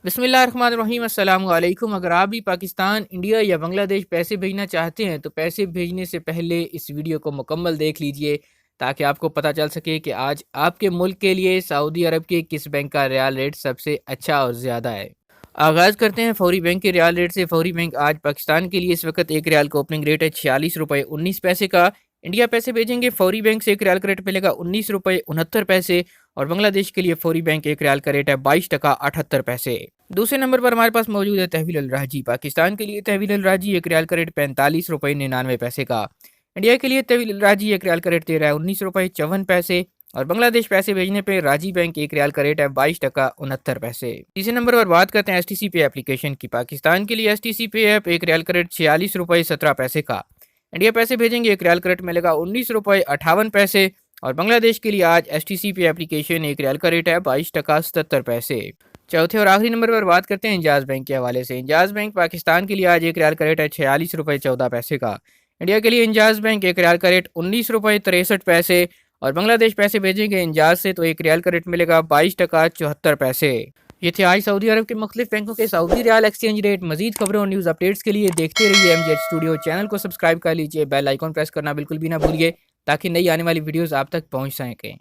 बिस्मिल्लाहिर्रहमानिर्रहीम अस्सलाम वालेकुम। अगर आप भी पाकिस्तान, इंडिया या बांग्लादेश पैसे भेजना चाहते हैं तो पैसे भेजने से पहले इस वीडियो को मुकम्मल देख लीजिए ताकि आपको पता चल सके कि आज आपके मुल्क के लिए सऊदी अरब के किस बैंक का रियाल रेट सबसे अच्छा और ज़्यादा है। आगाज़ करते हैं फौरी बैंक के रियाल रेट से। फौरी बैंक आज पाकिस्तान के लिए इस वक्त एक रियाल का ओपनिंग रेट है 46 रुपये 19 पैसे का। इंडिया पैसे भेजेंगे फौरी बैंक से एक रियाल का रेट मिलेगा 19 रुपये 69 पैसे और बांग्लादेश के लिए फौरी बैंक एक रियाल का रेट है 22 टका 78 पैसे। दूसरे नंबर पर हमारे पास मौजूद है तहवील अल राजी। पाकिस्तान के लिए तहवील अल राजी एक रियाल का रेट 45 रुपये 99 पैसे का। इंडिया के लिए तहवील अल राजी एक रियाल का रेट दे रहा है 19 रुपये 54 पैसे और बांग्लादेश पैसे भेजने पे राजी बैंक एक रियाल का रेट है 22 टका 69 पैसे। तीसरे नंबर पर बात करते हैं एसटीसी पे एप्लीकेशन की। पाकिस्तान के लिए एसटीसी पे ऐप एक रियाल का रेट 46 रुपये 17 पैसे का। इंडिया पैसे भेजेंगे एक रियाल का रेट मिलेगा 19 रुपये 58 पैसे और बांग्लादेश के लिए आज एसटीसी पे एप्लीकेशन एक रियाल का रेट है 22 टका 77 पैसे। चौथे और आखिरी नंबर पर बात करते हैं इंजाज बैंक के हवाले से। इंजाज बैंक पाकिस्तान के लिए आज एक रियाल का रेट है 46 रुपये 14 पैसे का। इंडिया के लिए इंजाज बैंक एक रियाल का रेट 19 रुपये 63 पैसे और बांग्लादेश पैसे भेजेंगे इंजाज से तो एक रियाल का रेट मिलेगा 22 टका 74 पैसे। ये थे आज सऊदी अरब के मुख्तलिफ बैंकों के सऊदी रियाल एक्सचेंज रेट। मजीद खबरों और न्यूज़ अपडेट्स के लिए देखते रहिए एमजेड स्टूडियो। चैनल को सब्सक्राइब कर लीजिए, बेल आइकॉन प्रेस करना बिल्कुल भी ना भूलिए ताकि नई आने वाली वीडियोस आप तक पहुंच सकें।